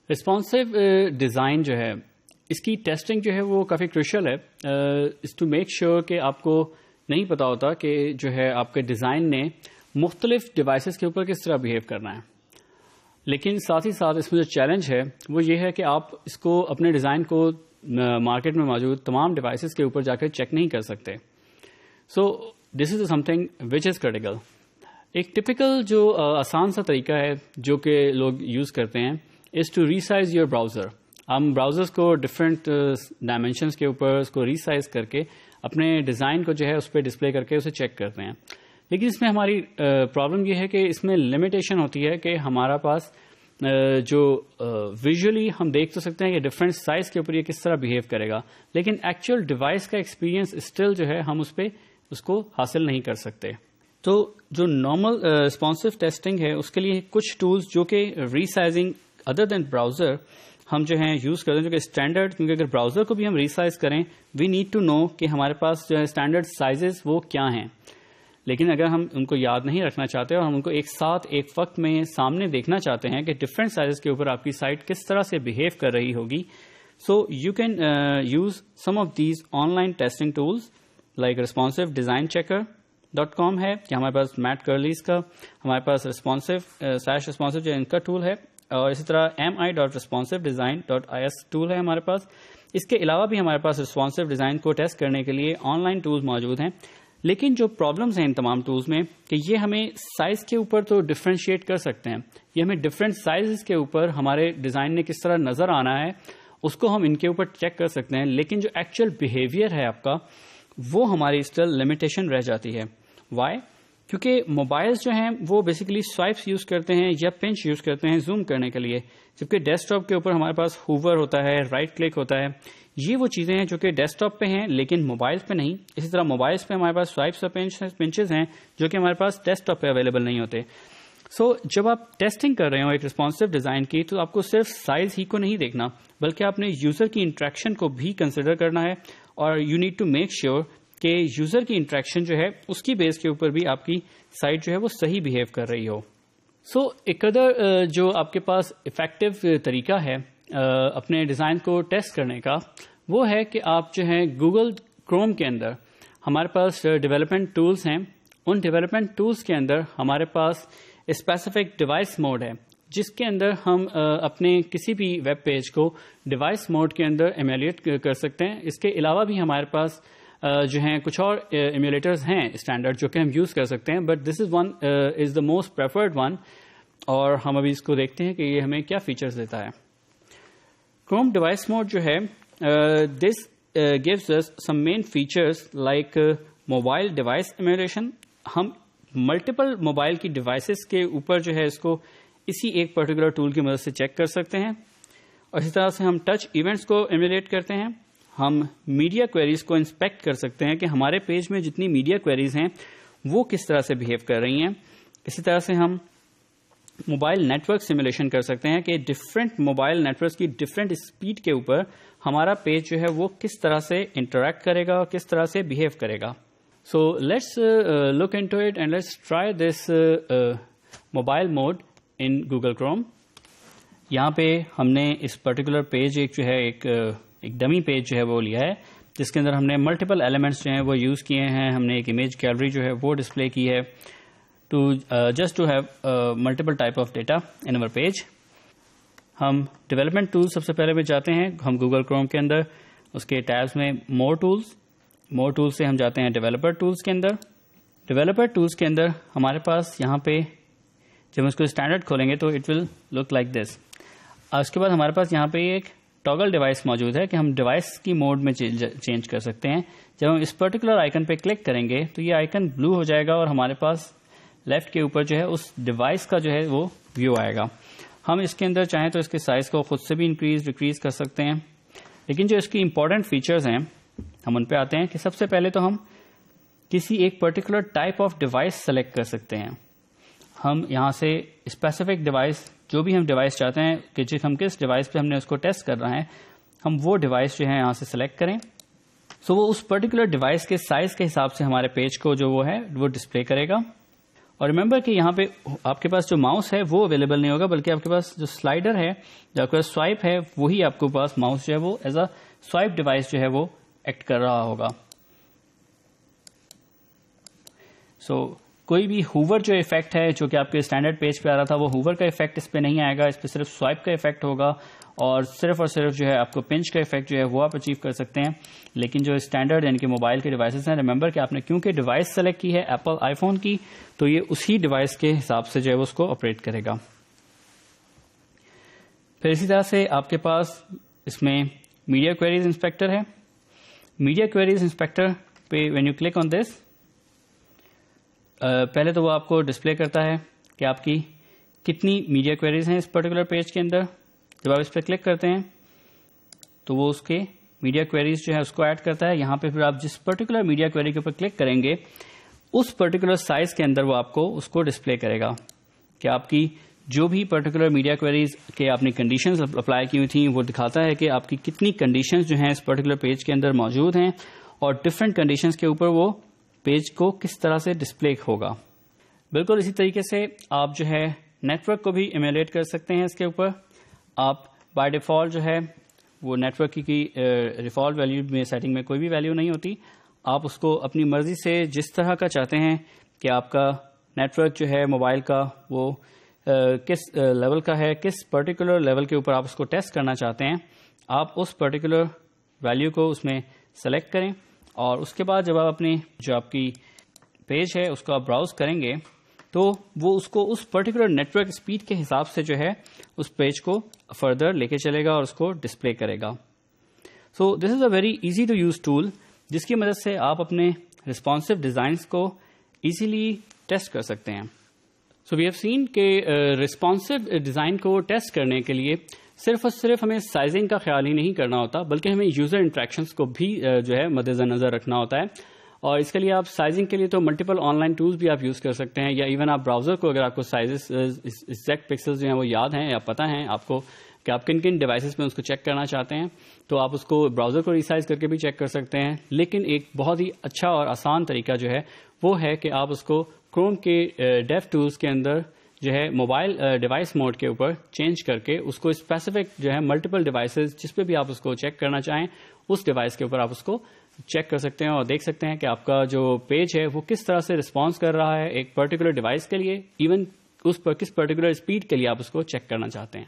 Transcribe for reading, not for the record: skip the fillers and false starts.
Responsive design جو ہے اس کی ٹیسٹنگ جو ہے وہ کافی کروشل ہے اس ٹو میک شیور کہ آپ کو نہیں پتا ہوتا کہ جو ہے آپ کے ڈیزائن نے مختلف ڈیوائسز کے اوپر کس طرح بیہیو کرنا ہے. لیکن ساتھ ہی ساتھ اس میں جو چیلنج ہے وہ یہ ہے کہ آپ اس کو اپنے ڈیزائن کو مارکیٹ میں موجود تمام ڈیوائسز کے اوپر جا کے چیک نہیں کر سکتے. So this is something which is critical. ایک ٹپیکل جو آسان سا طریقہ ہے جو کہ لوگ یوز کرتے ہیں از ٹو ریسائز یور براؤزر. ہم براؤزرس کو ڈفرینٹ ڈائمینشنس کے اوپر اس کو ریسائز کر کے اپنے ڈیزائن کو جو ہے اس پہ ڈسپلے کر کے اسے چیک کرتے ہیں. لیکن اس میں ہماری پرابلم یہ ہے کہ اس میں لمیٹیشن ہوتی ہے کہ ہمارا پاس جو ویژولی ہم دیکھ تو سکتے ہیں کہ ڈفرینٹ سائز کے اوپر یہ کس طرح بیہیو کرے گا، لیکن ایکچوئل ڈیوائس کا ایکسپیرینس اسٹل جو ہے ہم اس کو حاصل نہیں کر سکتے. تو جو نارمل رسپانسو ٹیسٹنگ ہے اس کے لیے کچھ ٹولز جو کہ ریسائزنگ ادر دین براؤزر ہم جو ہیں یوز کرتے ہیں، جو کہ اسٹینڈرڈ، کیونکہ اگر براؤزر کو بھی ہم ریسائز کریں وی نیڈ ٹو نو کہ ہمارے پاس جو ہے اسٹینڈرڈ سائزز وہ کیا ہیں. لیکن اگر ہم ان کو یاد نہیں رکھنا چاہتے اور ہم ان کو ایک ساتھ ایک وقت میں سامنے دیکھنا چاہتے ہیں کہ ڈفرینٹ سائزز کے اوپر آپ کی سائٹ کس طرح سے بیہیو کر رہی ہوگی، so you can use some of these online testing tools like responsive design checker dot com ہے کہ ہمارے پاس میٹ کرلیز کا، ہمارے پاس رسپانسو جو ان کا ٹول ہے، اور اسی طرح mi.responsivedesign.is ٹول ہے ہمارے پاس. اس کے علاوہ بھی ہمارے پاس رسپانسو ڈیزائن کو ٹیسٹ کرنے کے لیے آن لائن ٹولز موجود ہیں. لیکن جو پرابلمز ہیں ان تمام ٹولز میں کہ یہ ہمیں سائز کے اوپر تو ڈفرینشیٹ کر سکتے ہیں، یہ ہمیں ڈفرینٹ سائز کے اوپر ہمارے ڈیزائن نے کس طرح نظر آنا ہے اس کو ہم ان کے اوپر چیک کر سکتے ہیں، لیکن جو ایکچوئل بیہیویئر ہے آپ کا وہ ہماری اسٹل لمیٹیشن رہ جاتی ہے. وائی؟ کیونکہ موبائلز جو ہیں وہ بیسیکلی سوائپس یوز کرتے ہیں یا پنچ یوز کرتے ہیں زوم کرنے کے لیے، جبکہ ڈیسک ٹاپ کے اوپر ہمارے پاس ہوور ہوتا ہے، رائٹ کلک ہوتا ہے. یہ وہ چیزیں ہیں جو کہ ڈیسک ٹاپ پہ ہیں لیکن موبائل پہ نہیں. اسی طرح موبائلز پہ ہمارے پاس سوائپس اور پنچز ہیں جو کہ ہمارے پاس ڈیسک ٹاپ پہ اویلیبل نہیں ہوتے. سو جب آپ ٹیسٹنگ کر رہے ہو ایک رسپانسو ڈیزائن کی تو آپ کو صرف سائز ہی کو نہیں دیکھنا بلکہ آپ نے یوزر کی انٹریکشن کو بھی کنسیڈر کرنا ہے، اور you need to make sure کہ یوزر کی انٹریکشن جو ہے اس کی بیس کے اوپر بھی آپ کی سائٹ جو ہے وہ صحیح بیہیو کر رہی ہو. سو ایک ادر جو آپ کے پاس افیکٹو طریقہ ہے اپنے ڈیزائن کو ٹیسٹ کرنے کا وہ ہے کہ آپ جو ہے گوگل کروم کے اندر ہمارے پاس ڈیولپمنٹ ٹولز ہیں، ان ڈیولپمنٹ ٹولز کے اندر ہمارے پاس اسپیسیفک ڈیوائس موڈ ہے جس کے اندر ہم اپنے کسی بھی ویب پیج کو ڈیوائس موڈ کے اندر ایمیولیٹ کر سکتے ہیں. اس کے علاوہ بھی ہمارے پاس جو ہیں کچھ اور ایمیولیٹرز ہیں اسٹینڈرڈ جو کہ ہم یوز کر سکتے ہیں، but this is the most preferred one, اور ہم ابھی اس کو دیکھتے ہیں کہ یہ ہمیں کیا فیچرز دیتا ہے. کروم ڈیوائس موڈ جو ہے this gives us some main features like mobile device emulation. ہم ملٹیپل موبائل کی ڈیوائسز کے اوپر جو ہے اس کو اسی ایک پرٹیکولر ٹول کی مدد سے چیک کر سکتے ہیں، اور اسی طرح سے ہم ٹچ ایونٹس کو ایمیولیٹ کرتے ہیں. ہم میڈیا کوئریز کو انسپیکٹ کر سکتے ہیں کہ ہمارے پیج میں جتنی میڈیا کوئریز ہیں وہ کس طرح سے بیہیو کر رہی ہیں. اسی طرح سے ہم موبائل نیٹ ورک سیمولیشن کر سکتے ہیں کہ ڈفرینٹ موبائل نیٹ ورک کی ڈفرینٹ اسپیڈ کے اوپر ہمارا پیج جو ہے وہ کس طرح سے انٹریکٹ کرے گا اور کس طرح سے بیہیو کرے گا. So let's look into it and let's try this mobile mode in Google Chrome. یہاں پہ ہم نے اس پرٹیکولر پیج ایک ڈمی پیج جو ہے وہ لیا ہے جس کے اندر ہم نے ملٹیپل ایلیمنٹس جو ہیں وہ یوز کیے ہیں. ہم نے ایک امیج گیلری جو ہے وہ ڈسپلے کی ہے just to have multiple type of data in over page. ہم ڈیولپمنٹ ٹولز سب سے پہلے میں جاتے ہیں. ہم گوگل کروم کے اندر اس کے ٹیبز میں مور ٹولز سے ہم جاتے ہیں ڈیولپر ٹولز کے اندر. ڈیولپر ٹولز کے اندر ہمارے پاس یہاں پہ جب ہم اس کو اسٹینڈرڈ کھولیں گے تو it will look like this. اس کے بعد ہمارے پاس یہاں پہ ایک ٹاگل ڈیوائس موجود ہے کہ ہم ڈیوائس کی موڈ میں چینج کر سکتے ہیں. جب ہم اس پرٹیکولر آئکن پہ کلک کریں گے تو یہ آئکن بلو ہو جائے گا اور ہمارے پاس لیفٹ کے اوپر جو ہے اس ڈیوائس کا جو ہے وہ ویو آئے گا. ہم اس کے اندر چاہیں تو اس کے سائز کو خود سے بھی انکریز ڈیکریز کر سکتے ہیں. لیکن جو اس کی امپورٹنٹ فیچرز ہیں ہم ان پہ آتے ہیں کہ سب سے پہلے تو ہم کسی ایک particular type of device select کر سکتے ہیں. ہم یہاں سے اسپیسیفک ڈیوائس جو بھی ہم ڈیوائس چاہتے ہیں کہ ہم کس ڈیوائس پہ ہم نے اس کو ٹیسٹ کر رہا ہے ہم وہ ڈیوائس جو ہے یہاں سے سلیکٹ کریں. سو وہ اس پرٹیکولر ڈیوائس کے سائز کے حساب سے ہمارے پیج کو جو وہ ہے وہ ڈسپلے کرے گا. اور ریمبر کہ یہاں پہ آپ کے پاس جو ماؤس ہے وہ اویلیبل نہیں ہوگا، بلکہ آپ کے پاس جو سلائڈر ہے، جو آپ کے پاس سوائپ ہے، وہی آپ کے پاس ماؤس جو ہے وہ ایز اے سوائپ ڈیوائس جو ہے وہ ایکٹ کر رہا ہوگا. کوئی بھی ہوور جو افیکٹ ہے جو کہ آپ کے اسٹینڈرڈ پیج پہ آ رہا تھا، وہ ہوور کا افیکٹ اس پہ نہیں آئے گا. اس پہ صرف سوائپ کا افیکٹ ہوگا اور صرف جو ہے آپ کو پنچ کا افیکٹ جو ہے وہ آپ اچیو کر سکتے ہیں. لیکن جو اسٹینڈرڈ یعنی کہ موبائل کے ڈیوائسز ہیں، ریمبر کہ آپ نے کیونکہ ڈیوائس سلیکٹ کی ہے ایپل آئی فون کی، تو یہ اسی ڈیوائس کے حساب سے جو ہے اس کو آپریٹ کرے گا. پھر اسی طرح سے آپ کے پاس اس میں میڈیا کوئریز انسپیکٹر ہے. میڈیا کوئریز انسپیکٹر پہ وین یو کلک آن دس، پہلے تو وہ آپ کو ڈسپلے کرتا ہے کہ آپ کی کتنی میڈیا کوئریز ہیں اس پرٹیکولر پیج کے اندر. جب آپ اس پہ کلک کرتے ہیں تو وہ اس کے میڈیا کوئریز جو ہے اس کو ایڈ کرتا ہے. یہاں پہ پھر آپ جس پرٹیکولر میڈیا کوئری کے اوپر کلک کریں گے اس پرٹیکولر سائز کے اندر وہ آپ کو اس کو ڈسپلے کرے گا کہ آپ کی جو بھی پرٹیکولر میڈیا کوئریز کے آپ نے کنڈیشنز اپلائی کی ہوئی تھیں وہ دکھاتا ہے کہ آپ کی کتنی کنڈیشنز جو ہیں اس پرٹیکولر پیج کے اندر موجود ہیں اور ڈفرینٹ کنڈیشنز کے اوپر وہ پیج کو کس طرح سے ڈسپلے ہوگا. بالکل اسی طریقے سے آپ جو ہے نیٹ ورک کو بھی ایمولیٹ کر سکتے ہیں. اس کے اوپر آپ بائی ڈیفالٹ جو ہے وہ نیٹ ورک کی ڈیفالٹ ویلیو میں سیٹنگ میں کوئی بھی ویلیو نہیں ہوتی. آپ اس کو اپنی مرضی سے جس طرح کا چاہتے ہیں کہ آپ کا نیٹ ورک جو ہے موبائل کا وہ کس لیول کا ہے، کس پرٹیکولر لیول کے اوپر آپ اس کو ٹیسٹ کرنا چاہتے ہیں، آپ اس پرٹیکولر ویلیو کو اس میں سلیکٹ کریں. اور اس کے بعد جب آپ اپنے جو آپ کی پیج ہے اس کو آپ براؤز کریں گے تو وہ اس کو اس پرٹیکولر نیٹ ورک اسپیڈ کے حساب سے جو ہے اس پیج کو فردر لے کے چلے گا اور اس کو ڈسپلے کرے گا. So this is a very easy to use tool جس کی مدد سے آپ اپنے رسپانسو ڈیزائنس کو ایزیلی ٹیسٹ کر سکتے ہیں. سو وی ہیو سین کہ رسپانسو ڈیزائن کو ٹیسٹ کرنے کے لیے صرف اور صرف ہمیں سائزنگ کا خیال ہی نہیں کرنا ہوتا، بلکہ ہمیں یوزر انٹریکشنز کو بھی جو ہے مد نظر رکھنا ہوتا ہے. اور اس کے لیے آپ سائزنگ کے لیے تو ملٹیپل آن لائن ٹولز بھی آپ یوز کر سکتے ہیں، یا ایون آپ براؤزر کو اگر آپ کو سائزز ایگزیکٹ پکسلز جو ہیں وہ یاد ہیں یا پتہ ہیں آپ کو کہ آپ کن کن ڈیوائسز میں اس کو چیک کرنا چاہتے ہیں، تو آپ اس کو براؤزر کو ریسائز کر کے بھی چیک کر سکتے ہیں. لیکن ایک بہت ہی اچھا اور آسان طریقہ جو ہے وہ ہے کہ آپ اس کو کروم کے ڈیف ٹولز کے اندر جو ہے موبائل ڈیوائس موڈ کے اوپر چینج کر کے اس کو اسپیسیفک جو ہے ملٹیپل ڈیوائسز جس پہ بھی آپ اس کو چیک کرنا چاہیں اس ڈیوائس کے اوپر آپ اس کو چیک کر سکتے ہیں اور دیکھ سکتے ہیں کہ آپ کا جو پیج ہے وہ کس طرح سے رسپانس کر رہا ہے ایک پرٹیکولر ڈیوائس کے لیے، ایون اس پر کس پرٹیکولر اسپیڈ کے لیے آپ اس کو چیک کرنا چاہتے ہیں.